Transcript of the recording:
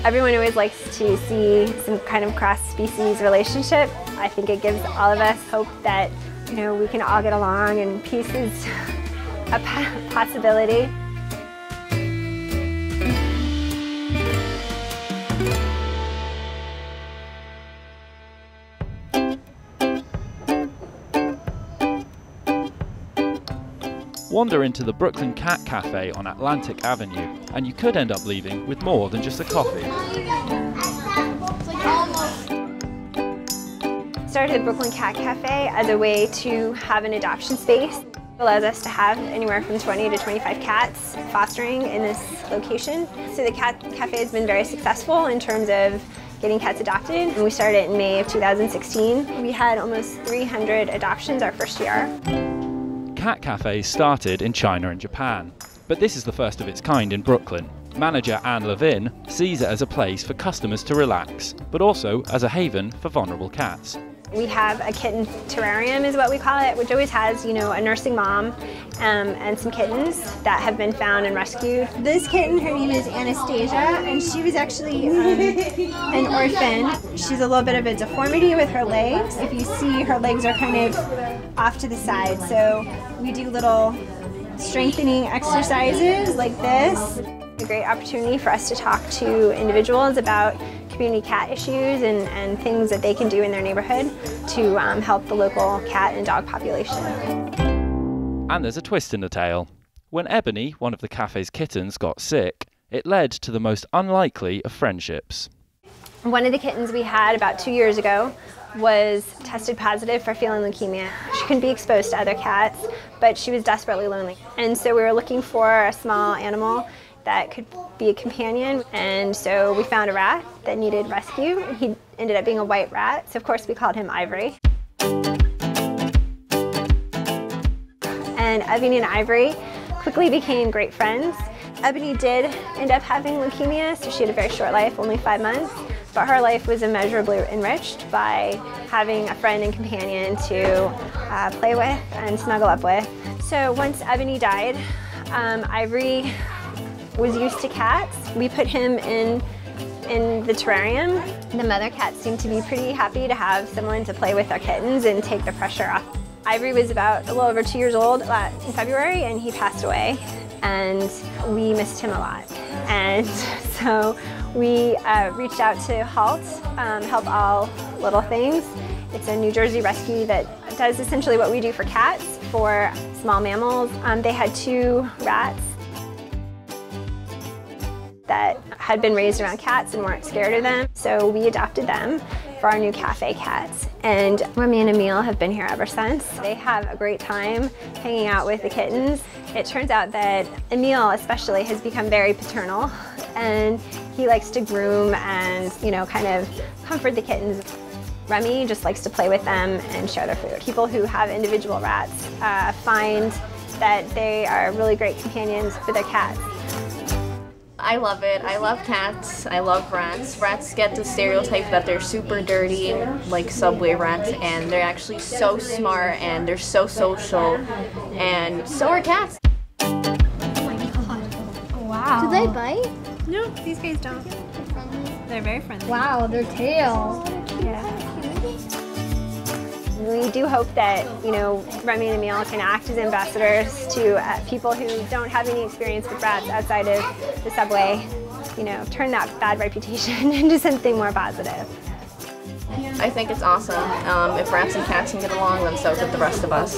Everyone always likes to see some kind of cross-species relationship. I think it gives all of us hope that, you know, we can all get along and peace is a possibility. Wander into the Brooklyn Cat Cafe on Atlantic Avenue, and you could end up leaving with more than just a coffee. Started the Brooklyn Cat Cafe as a way to have an adoption space. It allows us to have anywhere from 20 to 25 cats fostering in this location. So the Cat Cafe has been very successful in terms of getting cats adopted. And we started in May of 2016. We had almost 300 adoptions our first year. Cat cafes started in China and Japan, but this is the first of its kind in Brooklyn. Manager Anne Levin sees it as a place for customers to relax, but also as a haven for vulnerable cats. We have a kitten terrarium is what we call it, which always has, you know, a nursing mom and some kittens that have been found and rescued. This kitten, her name is Anastasia, and she was actually an orphan. She's a little bit of a deformity with her legs. If you see, her legs are kind of off to the side, so we do little strengthening exercises like this. A great opportunity for us to talk to individuals about community cat issues and things that they can do in their neighborhood to help the local cat and dog population. And there's a twist in the tale. When Ebony, one of the cafe's kittens, got sick, it led to the most unlikely of friendships. One of the kittens we had about 2 years ago was tested positive for feline leukemia. She couldn't be exposed to other cats, but she was desperately lonely. And so we were looking for a small animal that could be a companion, and so we found a rat that needed rescue. He ended up being a white rat, so of course we called him Ivory. And Ebony and Ivory quickly became great friends. Ebony did end up having leukemia, so she had a very short life, only 5 months, but her life was immeasurably enriched by having a friend and companion to play with and snuggle up with. So once Ebony died, Ivory was used to cats. We put him in the terrarium. The mother cats seemed to be pretty happy to have someone to play with our kittens and take the pressure off. Ivory was about a little over 2 years old in February, and he passed away, and we missed him a lot. And so we reached out to HALT, Help All Little Things. It's a New Jersey rescue that does essentially what we do for cats, for small mammals. They had 2 rats that had been raised around cats and weren't scared of them. So we adopted them for our new cafe cats. And Remy and Emile have been here ever since. They have a great time hanging out with the kittens. It turns out that Emile especially has become very paternal, and he likes to groom and, you know, kind of comfort the kittens. Remy just likes to play with them and share their food. People who have individual rats find that they are really great companions for their cats. I love it. I love cats. I love rats. Rats get the stereotype that they're super dirty, like subway rats, and they're actually so smart and they're so social, and so are cats. Oh my god. Wow. Do they bite? No, these guys don't. They're very friendly. Wow, their tail. Yeah. We do hope that, you know, Remy and Emile can act as ambassadors to people who don't have any experience with rats outside of the subway, you know, turn that bad reputation into something more positive. I think it's awesome. If rats and cats can get along, then so could the rest of us.